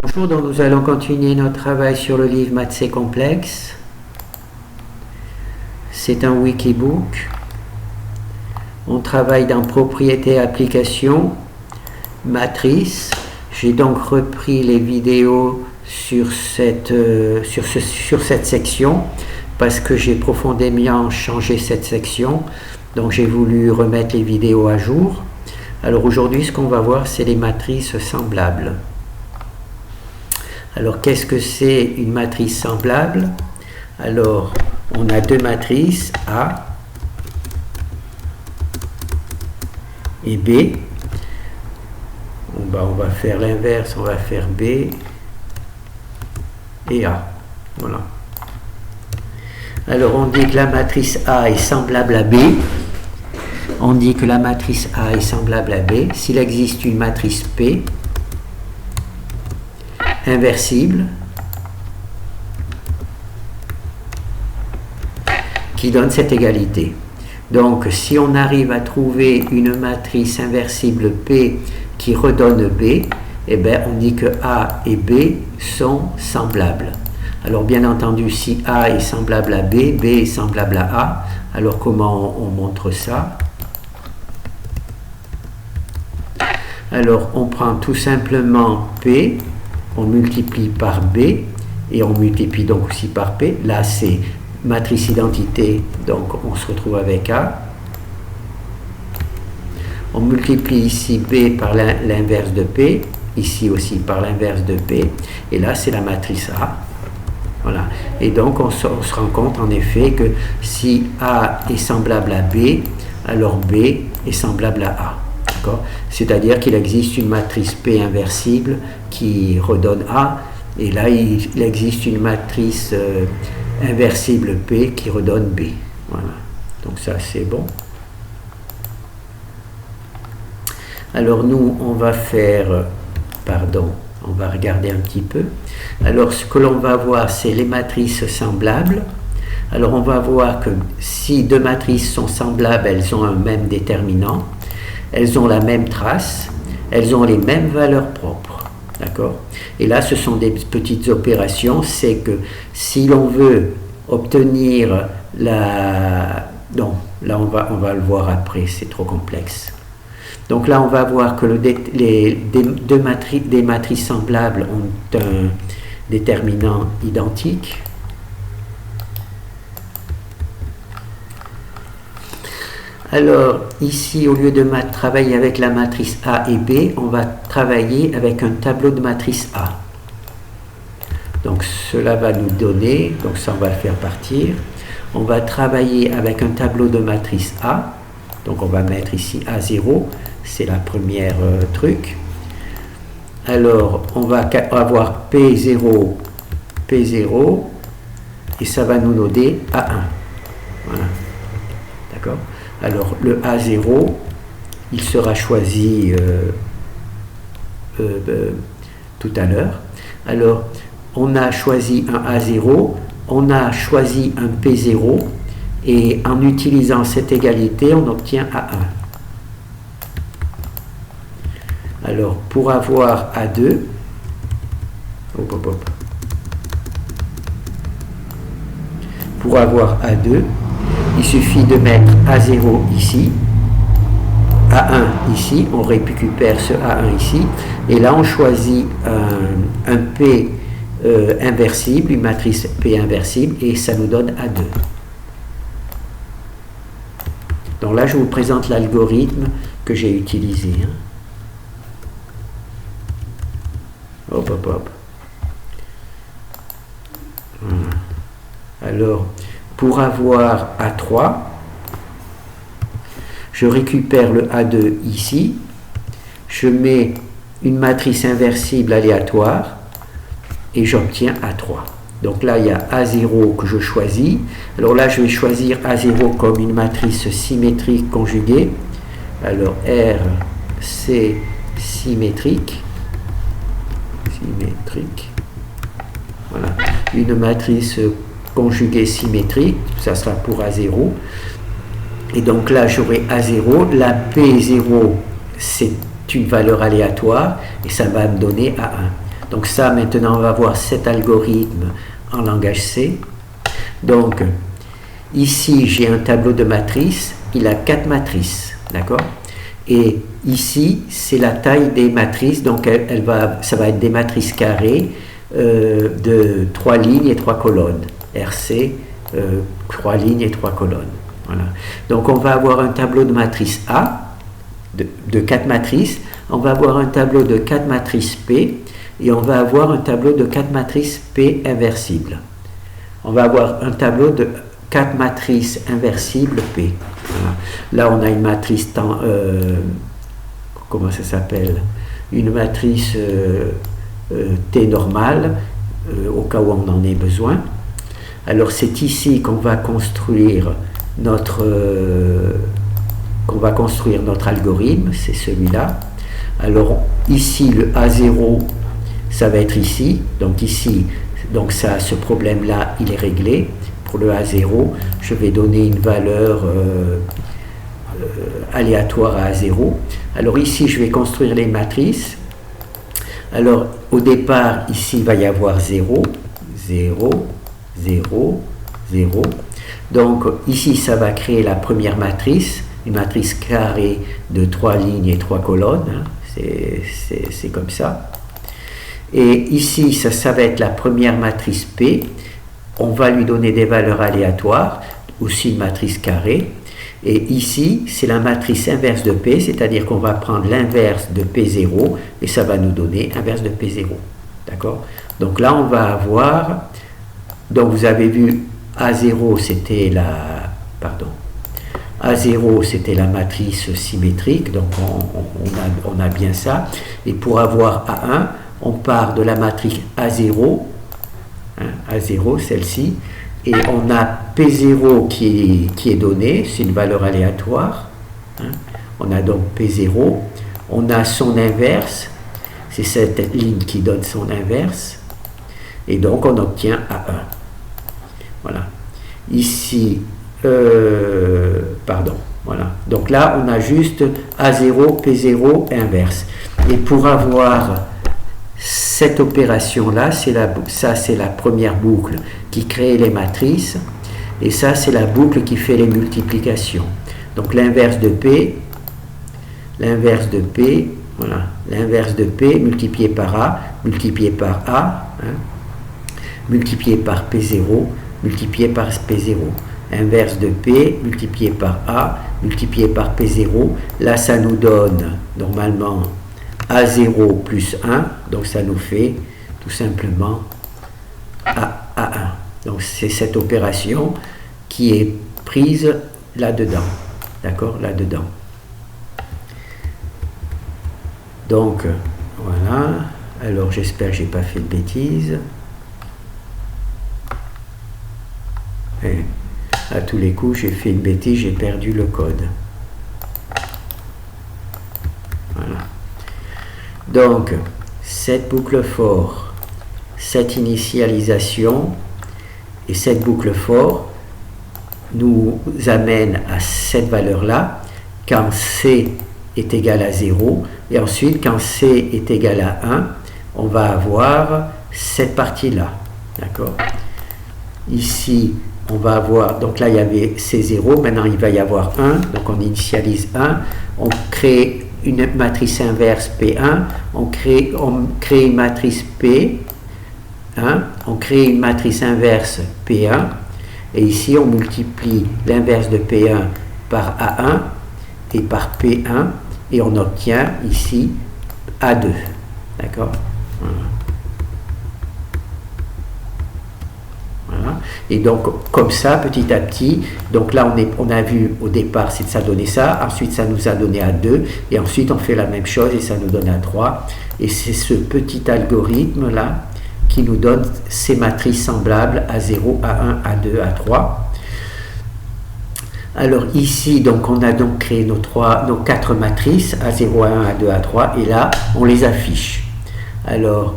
Bonjour, donc nous allons continuer notre travail sur le livre Maths et complexe. C'est un wikibook. On travaille dans propriété, application, matrice. J'ai donc repris les vidéos sur cette section parce que j'ai profondément changé cette section. Donc j'ai voulu remettre les vidéos à jour. Alors aujourd'hui, ce qu'on va voir, c'est les matrices semblables. Alors, qu'est-ce que c'est une matrice semblable? Alors, on a deux matrices, A et B. On va faire l'inverse, on va faire B et A. Voilà. Alors, on dit que la matrice A est semblable à B. On dit que la matrice A est semblable à B s'il existe une matrice P inversible qui donne cette égalité. Donc si on arrive à trouver une matrice inversible P qui redonne B, eh bien on dit que A et B sont semblables. Alors bien entendu, si A est semblable à B, B est semblable à A, alors comment on montre ça? Alors on prend tout simplement P, on multiplie par B et on multiplie donc aussi par P. Là, c'est matrice identité, donc on se retrouve avec A. On multiplie ici B par l'inverse de P, ici aussi par l'inverse de P, et là, c'est la matrice A. Voilà. Et donc, on se rend compte en effet que si A est semblable à B, alors B est semblable à A. C'est-à-dire qu'il existe une matrice P inversible qui redonne A, et là il existe une matrice inversible P qui redonne B. Voilà. Donc ça c'est bon. Alors nous on va faire, on va regarder un petit peu. Alors ce que l'on va voir, c'est les matrices semblables. Alors on va voir que si deux matrices sont semblables, elles ont un même déterminant. Elles ont la même trace, elles ont les mêmes valeurs propres, d'accord? Et là, ce sont des petites opérations, c'est que si l'on veut obtenir la... Non, là on va le voir après, c'est trop complexe. Donc là, on va voir que des matrices semblables ont un déterminant identique. Alors, ici, au lieu de travailler avec la matrice A et B, on va travailler avec un tableau de matrice A. Donc, cela va nous donner, donc ça, on va le faire partir. On va travailler avec un tableau de matrice A. Donc, on va mettre ici A0, c'est la première truc. Alors, on va avoir P0, P0, et ça va nous donner A1. Voilà. D'accord ? Alors, le A0, il sera choisi tout à l'heure. Alors, on a choisi un A0, on a choisi un P0, et en utilisant cette égalité, on obtient A1. Alors, pour avoir A2, pour avoir A2, il suffit de mettre A0 ici, A1 ici, on récupère ce A1 ici, et là on choisit un P inversible, une matrice P inversible, et ça nous donne A2. Donc là je vous présente l'algorithme que j'ai utilisé. Alors, pour avoir A3, je récupère le A2 ici, je mets une matrice inversible aléatoire et j'obtiens A3. Donc là, il y a A0 que je choisis. Alors là, je vais choisir A0 comme une matrice symétrique conjuguée. Alors R, c'est symétrique. Voilà. Une matrice conjuguée symétrique, ça sera pour A0. Et donc là, j'aurai A0. La P0, c'est une valeur aléatoire et ça va me donner A1. Donc ça, maintenant, on va voir cet algorithme en langage C. Donc, ici, j'ai un tableau de matrices. Il a 4 matrices, d'accord? Et ici, c'est la taille des matrices. Donc, ça va être des matrices carrées de 3 lignes et 3 colonnes. RC, 3 lignes et 3 colonnes. Voilà. Donc, on va avoir un tableau de matrice A, de 4 matrices. On va avoir un tableau de 4 matrices P. Et on va avoir un tableau de 4 matrices P inversibles. On va avoir un tableau de 4 matrices inversibles P. Voilà. Là, on a une matrice comment ça s'appelle? Une matrice T normale, au cas où on en ait besoin. Alors, c'est ici qu'on va construire notre algorithme, c'est celui-là. Alors, ici, le A0, ça va être ici. Donc, ici, donc ça, ce problème-là, il est réglé. Pour le A0, je vais donner une valeur aléatoire à A0. Alors ici, je vais construire les matrices. Alors, au départ, ici, il va y avoir 0, 0, 0, 0. Donc, ici, ça va créer la première matrice, une matrice carrée de 3 lignes et 3 colonnes. Hein. C'est comme ça. Et ici, ça va être la première matrice P. On va lui donner des valeurs aléatoires, aussi une matrice carrée. Et ici, c'est la matrice inverse de P, c'est-à-dire qu'on va prendre l'inverse de P0 et ça va nous donner inverse de P0. D'accord? Donc là, on va avoir... Donc vous avez vu, A0, c'était A0, c'était la matrice symétrique, donc on a bien ça. Et pour avoir A1, on part de la matrice A0, hein, A0, celle-ci, et on a P0 qui est donné, c'est une valeur aléatoire. Hein. On a donc P0, on a son inverse, c'est cette ligne qui donne son inverse, et donc on obtient A1. Voilà. Ici, voilà. Donc là, on a juste A0, P0, inverse. Et pour avoir cette opération-là, ça c'est la première boucle qui crée les matrices, et ça c'est la boucle qui fait les multiplications. Donc l'inverse de P, voilà, l'inverse de P multiplié par A, multiplié par A, hein, multiplié par P0, multiplié par P0. Inverse de P multiplié par A, multiplié par P0. Là, ça nous donne normalement A0 plus 1, donc ça nous fait tout simplement A1. Donc c'est cette opération qui est prise là-dedans. D'accord? Là-dedans. Donc, voilà. Alors j'espère que je n'ai pas fait de bêtises. Et à tous les coups, j'ai fait une bêtise, j'ai perdu le code. Voilà. Donc, cette boucle for, cette initialisation et cette boucle for nous amène à cette valeur-là quand C est égal à 0. Et ensuite, quand C est égal à 1, on va avoir cette partie-là. D'accord? Ici, on va avoir, donc là il y avait C0, maintenant il va y avoir 1, donc on initialise 1, on crée une matrice inverse P1, on crée une matrice P1, on crée une matrice inverse P1, et ici on multiplie l'inverse de P1 par A1 et par P1, et on obtient ici A2. D'accord? Voilà. Voilà. Et donc, comme ça, petit à petit, donc là, on a vu au départ, ça donnait ça, ensuite ça nous a donné A2, et ensuite on fait la même chose et ça nous donne A3. Et c'est ce petit algorithme-là qui nous donne ces matrices semblables A0, A1, A2, A3. Alors ici, donc, on a donc créé nos 4 matrices, A0, A1, A2, A3, et là, on les affiche. Alors,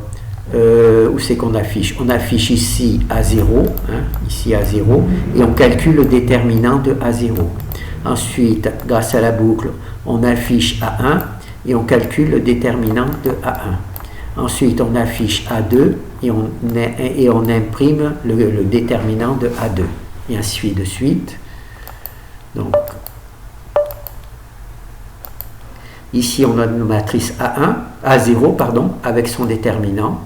où c'est qu'on affiche? On affiche ici A0, hein, ici A0, et on calcule le déterminant de A0. Ensuite, grâce à la boucle, on affiche A1 et on calcule le déterminant de A1. Ensuite, on affiche A2 et on imprime le déterminant de A2. Et ainsi de suite. Donc, ici, on a une matrice A0, pardon, avec son déterminant.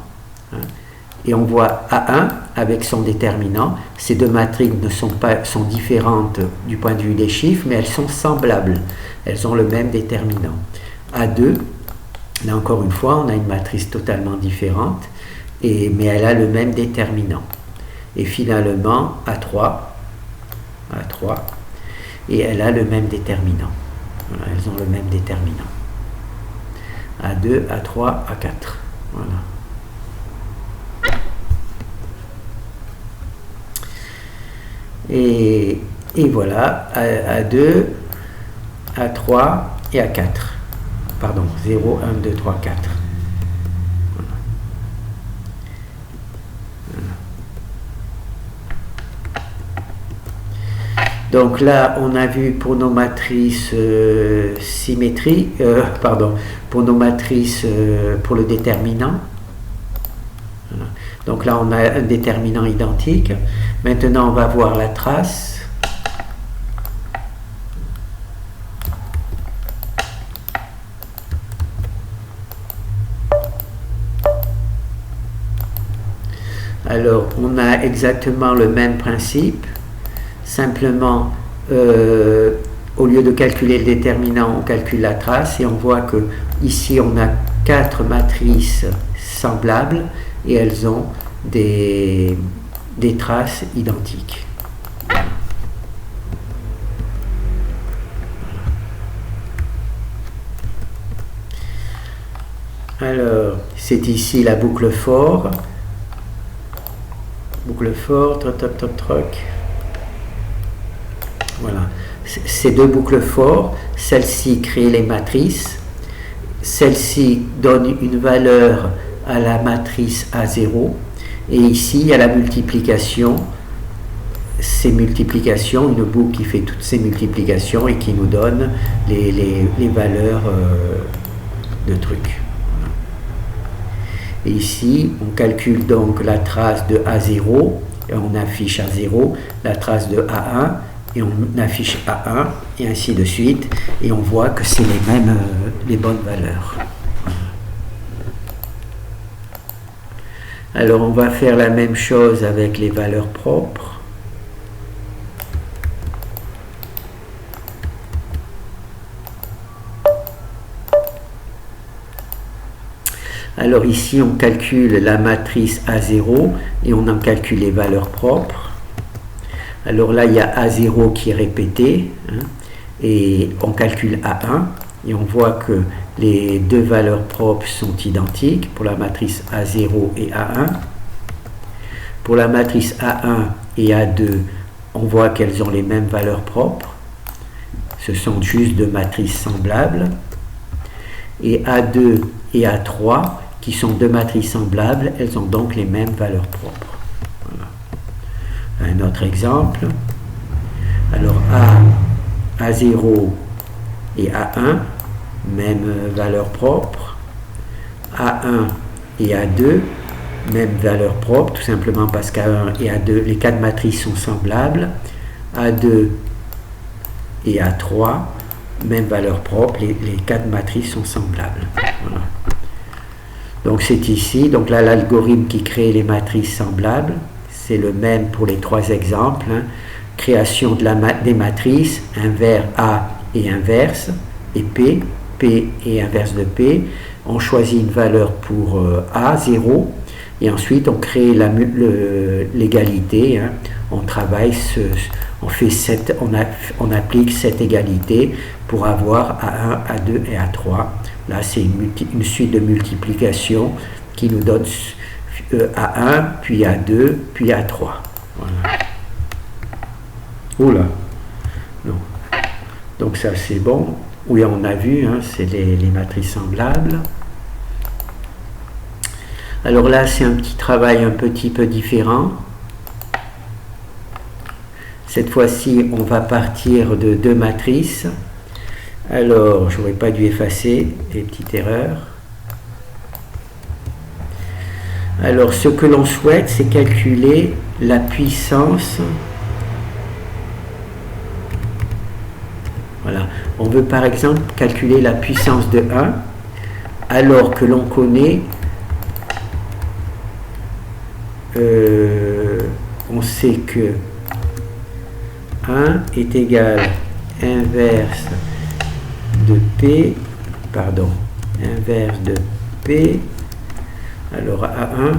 Et on voit A1 avec son déterminant. Ces deux matrices sont différentes du point de vue des chiffres, mais elles sont semblables. Elles ont le même déterminant. A2, là encore une fois, on a une matrice totalement différente, mais elle a le même déterminant. Et finalement, A3, et elle a le même déterminant. Voilà, elles ont le même déterminant. A2, A3, A4. Voilà. Et voilà, A2, A3 et A4. Pardon, 0, 1, 2, 3, 4. Voilà. Donc là, on a vu pour nos matrices pour nos matrices pour le déterminant. Voilà. Donc là, on a un déterminant identique. Maintenant, on va voir la trace. Alors, on a exactement le même principe. Simplement, au lieu de calculer le déterminant, on calcule la trace et on voit que ici, on a 4 matrices semblables et elles ont des traces identiques. Alors, c'est ici la boucle for. Boucle for, troc. Voilà. Ces deux boucles for, celle-ci crée les matrices. Celle-ci donne une valeur à la matrice A0. Et ici, il y a la multiplication. Ces multiplications, une boucle qui fait toutes ces multiplications et qui nous donne les valeurs de trucs. Et ici, on calcule donc la trace de A0, et on affiche A0, la trace de A1, et on affiche A1, et ainsi de suite, et on voit que c'est les bonnes valeurs. Alors on va faire la même chose avec les valeurs propres. Alors ici, on calcule la matrice A0 et on en calcule les valeurs propres. Alors là, il y a A0 qui est répété, et on calcule A1 et on voit que les deux valeurs propres sont identiques pour la matrice A0 et A1. Pour la matrice A1 et A2, on voit qu'elles ont les mêmes valeurs propres. Ce sont juste deux matrices semblables. Et A2 et A3, qui sont deux matrices semblables, elles ont donc les mêmes valeurs propres. Voilà. Un autre exemple. Alors A0 et A1, même valeur propre. A1 et A2, même valeur propre, tout simplement parce qu'A1 et A2, les quatre matrices sont semblables. A2 et A3, même valeur propre, les quatre matrices sont semblables. Voilà. Donc c'est ici, donc là l'algorithme qui crée les matrices semblables, c'est le même pour les trois exemples. Création des matrices, inverse A et inverse, et P et inverse de P. On choisit une valeur pour A, 0, et ensuite on crée l'égalité. On travaille, on applique cette égalité pour avoir A1, A2 et A3. Là, c'est une suite de multiplication qui nous donne A1, puis A2, puis A3. Voilà. Oula. Non. Donc ça, c'est bon. Oui, on a vu, c'est les matrices semblables. Alors là, c'est un petit travail un petit peu différent. Cette fois-ci, on va partir de deux matrices. Alors, je n'aurais pas dû effacer les petites erreurs. Alors, ce que l'on souhaite, c'est calculer la puissance. Voilà. On veut par exemple calculer la puissance de 1, alors que l'on connaît, on sait que 1 est égal inverse de P, pardon, inverse de P, alors A1,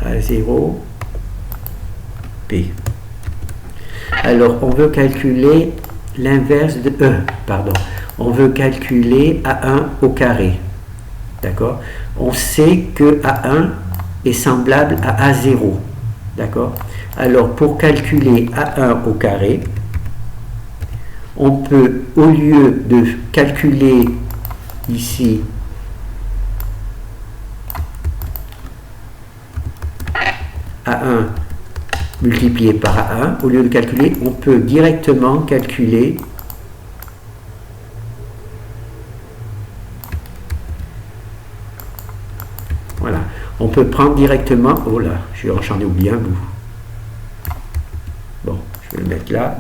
A0, P. Alors, on veut calculer l'inverse de pardon, on veut calculer A1 au carré. D'accord? On sait que A1 est semblable à A0. D'accord? Alors, pour calculer A1 au carré, on peut, au lieu de calculer ici A1 multiplié par A1, au lieu de calculer, on peut directement calculer voilà, on peut prendre directement, oh là, j'en ai oublié un bout. Bon, je vais le mettre là.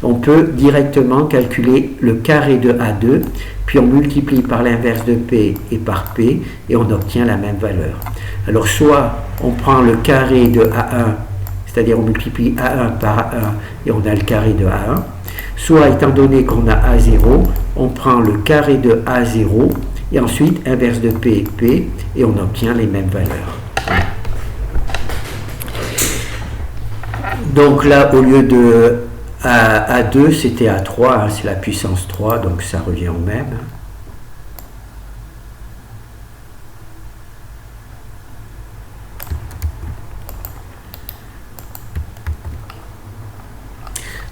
On peut directement calculer le carré de A2, puis on multiplie par l'inverse de P et par P, et on obtient la même valeur. Alors, soit on prend le carré de A1, c'est-à-dire on multiplie A1 par A1 et on a le carré de A1, soit étant donné qu'on a A0, on prend le carré de A0 et ensuite inverse de P, P, et on obtient les mêmes valeurs. Donc là, au lieu de A2, c'était A3, hein, c'est la puissance 3, donc ça revient au même.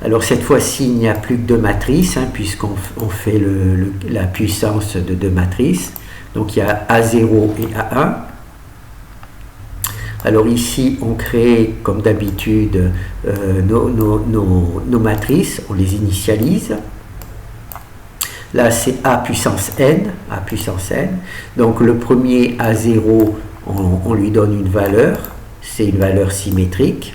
Alors cette fois-ci, il n'y a plus que deux matrices, hein, puisqu'on fait la puissance de deux matrices. Donc il y a A0 et A1. Alors ici, on crée, comme d'habitude, nos matrices, on les initialise. Là, c'est A puissance n, A puissance n. Donc le premier A0, on lui donne une valeur, c'est une valeur symétrique.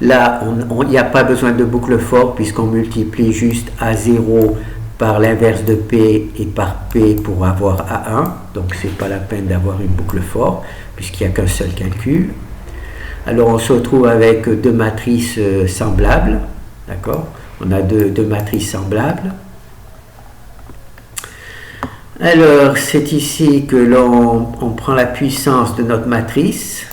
Là, il n'y a pas besoin de boucle for puisqu'on multiplie juste A0 par l'inverse de P et par P pour avoir A1. Donc, ce n'est pas la peine d'avoir une boucle for puisqu'il n'y a qu'un seul calcul. Alors, on se retrouve avec deux matrices semblables. D'accord? On a deux matrices semblables. Alors, c'est ici que l'on prend la puissance de notre matrice.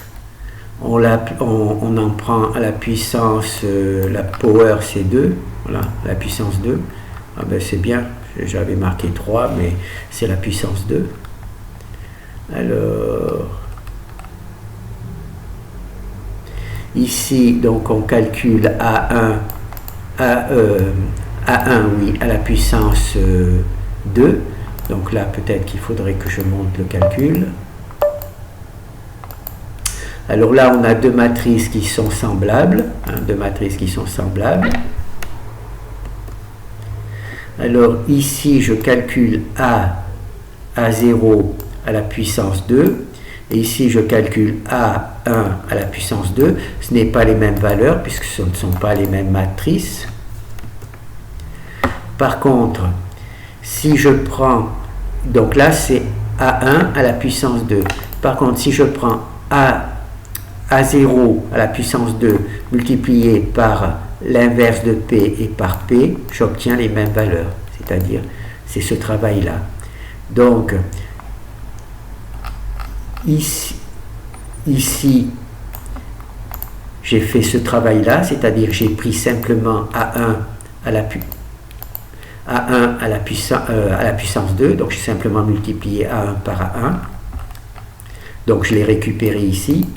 On en prend à la puissance, la power c'est 2, voilà, la puissance 2. Ah ben c'est bien, j'avais marqué 3, mais c'est la puissance 2. Alors, ici, donc on calcule A1, oui, à la puissance 2. Donc là, peut-être qu'il faudrait que je monte le calcul. Alors là, on a deux matrices qui sont semblables. Hein, deux matrices qui sont semblables. Alors ici, je calcule A0 à la puissance 2. Et ici, je calcule A1 à la puissance 2. Ce n'est pas les mêmes valeurs puisque ce ne sont pas les mêmes matrices. Par contre, si je prends... Donc là, c'est A1 à la puissance 2. Par contre, si je prends A0 à la puissance 2 multiplié par l'inverse de P et par P, j'obtiens les mêmes valeurs. C'est-à-dire, c'est ce travail-là. Donc, ici j'ai fait ce travail-là, c'est-à-dire j'ai pris simplement A1 à la puissance 2, donc j'ai simplement multiplié A1 par A1. Donc je l'ai récupéré ici.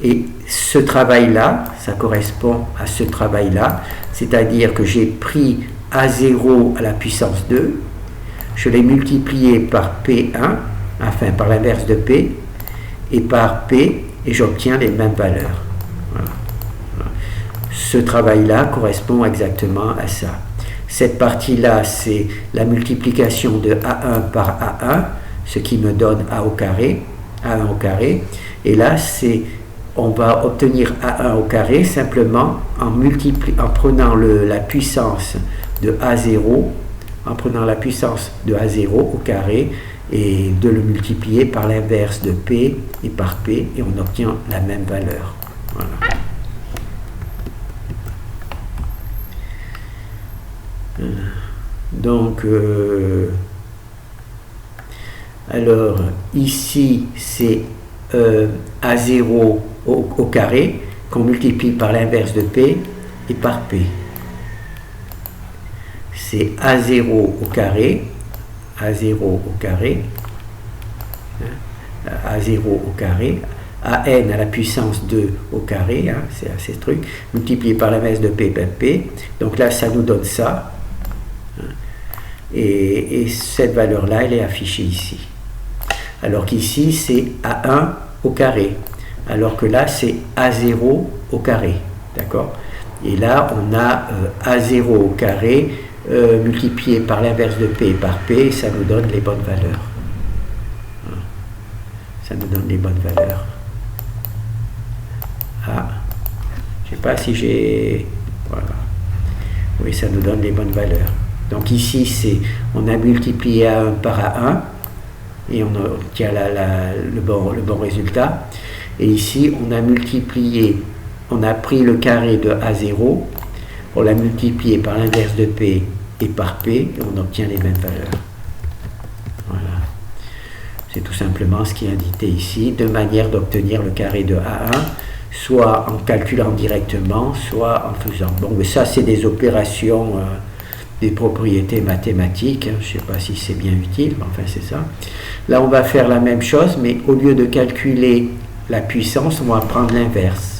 Et ce travail-là, ça correspond à ce travail-là, c'est-à-dire que j'ai pris A0 à la puissance 2, je l'ai multiplié par P1, enfin par l'inverse de P, et par P, et j'obtiens les mêmes valeurs. Voilà. Ce travail-là correspond exactement à ça. Cette partie-là, c'est la multiplication de A1 par A1, ce qui me donne A au carré, A1 au carré. Et là, on va obtenir A1 au carré simplement en prenant la puissance de A0, en prenant la puissance de A0 au carré et de le multiplier par l'inverse de P et par P, et on obtient la même valeur. Voilà. Donc, alors, ici, c'est A0 au carré qu'on multiplie par l'inverse de P et par P. C'est A0 au carré, A0 au carré, A0 au carré, AN à la puissance 2 au carré, hein, c'est ce truc, multiplié par l'inverse de P par P. Donc là, ça nous donne ça. Et cette valeur-là, elle est affichée ici. Alors qu'ici, c'est A1 au carré. Alors que là, c'est A0 au carré. D'accord? Et là, on a A0 au carré multiplié par l'inverse de P par P, et ça nous donne les bonnes valeurs. Ça nous donne les bonnes valeurs. Ah, je ne sais pas si j'ai... Voilà. Oui, ça nous donne les bonnes valeurs. Donc ici, on a multiplié A1 par A1 et on obtient le bon résultat. Et ici, on a multiplié, on a pris le carré de A0, on l'a multiplié par l'inverse de P et par P, et on obtient les mêmes valeurs. Voilà. C'est tout simplement ce qui est indiqué ici, deux manières d'obtenir le carré de A1, soit en calculant directement, soit en faisant. Bon, mais ça, c'est des opérations, des propriétés mathématiques. Hein. Je ne sais pas si c'est bien utile, mais enfin, c'est ça. Là, on va faire la même chose, mais au lieu de calculer la puissance, on va prendre l'inverse.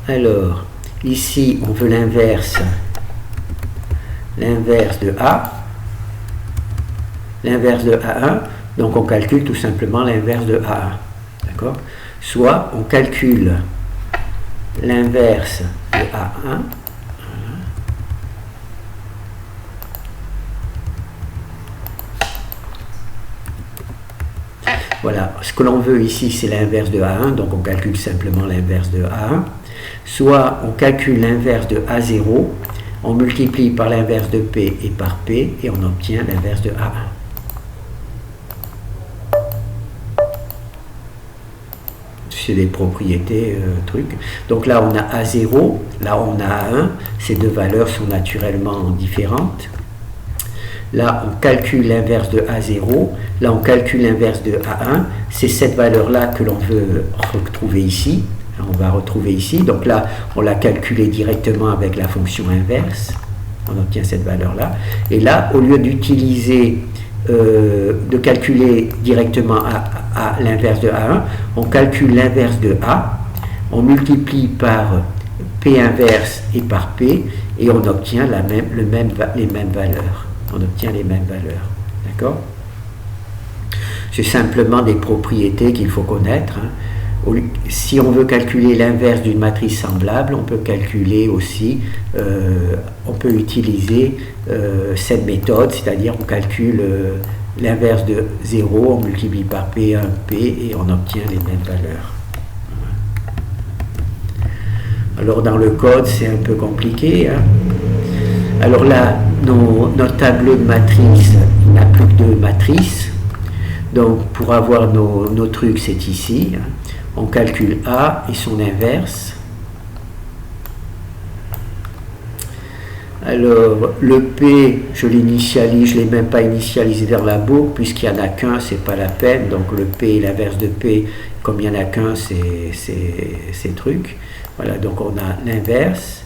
Alors, ici, on veut l'inverse de A, l'inverse de A1, donc on calcule tout simplement l'inverse de A1, d'accord? Soit on calcule l'inverse de A1, voilà, ce que l'on veut ici, c'est l'inverse de A1, donc on calcule simplement l'inverse de A1. Soit on calcule l'inverse de A0, on multiplie par l'inverse de P et par P, et on obtient l'inverse de A1. C'est des propriétés, trucs. Donc là, on a A0, là, on a A1. Ces deux valeurs sont naturellement différentes. Là, on calcule l'inverse de A0. Là, on calcule l'inverse de A1. C'est cette valeur-là que l'on veut retrouver ici. On va retrouver ici. Donc là, on l'a calculé directement avec la fonction inverse. On obtient cette valeur-là. Et là, au lieu d'utiliser, de calculer directement à l'inverse de A1, on calcule l'inverse de A. On multiplie par P inverse et par P. Et on obtient les mêmes valeurs. On obtient les mêmes valeurs. D'accord? C'est simplement des propriétés qu'il faut connaître. Hein. Si on veut calculer l'inverse d'une matrice semblable, on peut calculer aussi, on peut utiliser cette méthode, c'est-à-dire on calcule l'inverse de 0, on multiplie par P1, P, et on obtient les mêmes valeurs. Alors dans le code, c'est un peu compliqué. Hein. Alors là, notre tableau de matrice, il n'a plus que deux matrices. Donc pour avoir nos trucs, c'est ici. Hein. On calcule A et son inverse. Alors, le P, je l'initialise, je ne l'ai même pas initialisé dans la boucle, puisqu'il n'y en a qu'un, c'est pas la peine. Donc, le P et l'inverse de P, comme il n'y en a qu'un, c'est truc. Voilà, donc on a l'inverse.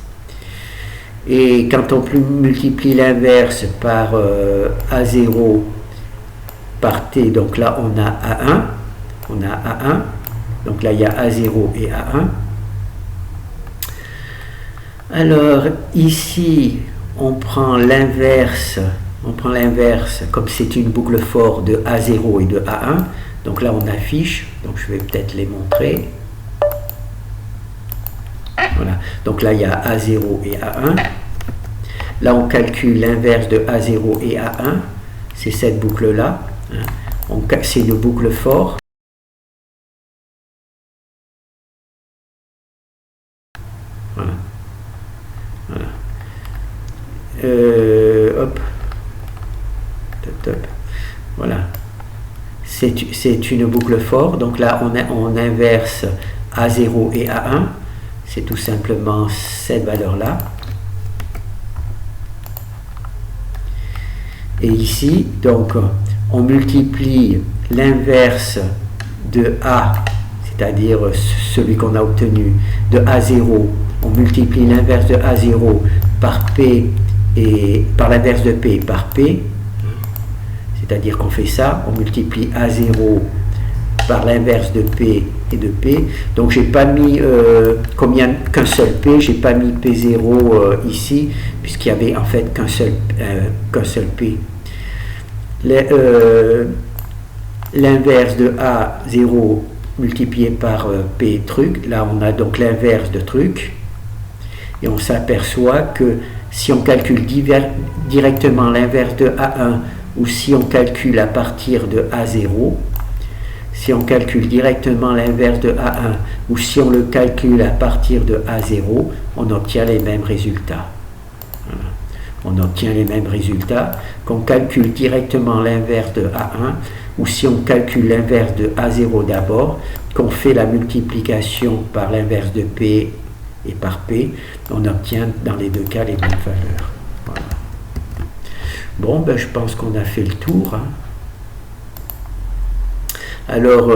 Et quand on multiplie l'inverse par A0 par T, donc là, on a A1. On a A1. Donc là, il y a A0 et A1. Alors, ici, on prend l'inverse, comme c'est une boucle for de A0 et de A1. Donc là, on affiche, donc je vais peut-être les montrer. Voilà. Donc là, il y a A0 et A1. Là, on calcule l'inverse de A0 et A1. C'est cette boucle-là. Hein. C'est une boucle for. Voilà. Voilà. Hop. Top, top. Voilà. C'est une boucle for. Donc là, on inverse A0 et A1. C'est tout simplement cette valeur-là. Et ici, donc, on multiplie l'inverse de A, c'est-à-dire celui qu'on a obtenu de A0, on multiplie l'inverse de A0 par P et par l'inverse de P par P, c'est-à-dire qu'on fait ça, on multiplie A0 par l'inverse de P et de P. Donc j'ai pas mis qu'un seul P, j'ai pas mis P0 ici, puisqu'il y avait en fait qu'un seul P. L'inverse de A0 multiplié par P truc, là on a donc l'inverse de truc, et on s'aperçoit que si on calcule directement l'inverse de A1, ou si on calcule à partir de A0, si on calcule directement l'inverse de A1 ou si on le calcule à partir de A0, on obtient les mêmes résultats. Voilà. On obtient les mêmes résultats qu'on calcule directement l'inverse de A1 ou si on calcule l'inverse de A0 d'abord, qu'on fait la multiplication par l'inverse de P et par P, on obtient dans les deux cas les mêmes valeurs. Voilà. Bon, ben, je pense qu'on a fait le tour. Hein. Alors,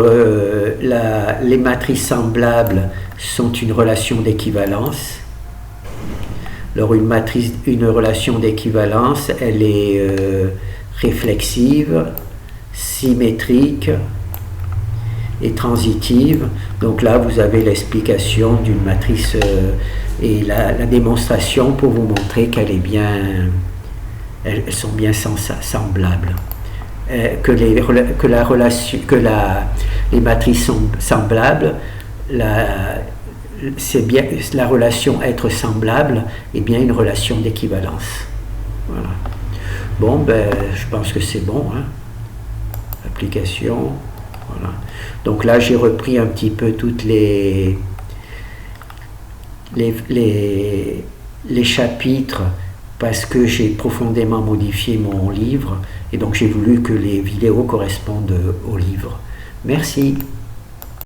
les matrices semblables sont une relation d'équivalence. Alors, une relation d'équivalence, elle est réflexive, symétrique et transitive. Donc là, vous avez l'explication d'une matrice et la démonstration pour vous montrer qu'elle est bien, elles sont bien semblables. Que les matrices sont semblables, c'est bien la relation être semblable est bien une relation d'équivalence. Voilà. Bon, ben, je pense que c'est bon. Hein. Application. Voilà. Donc là, j'ai repris un petit peu toutes les chapitres parce que j'ai profondément modifié mon livre et donc j'ai voulu que les vidéos correspondent au livre. Merci.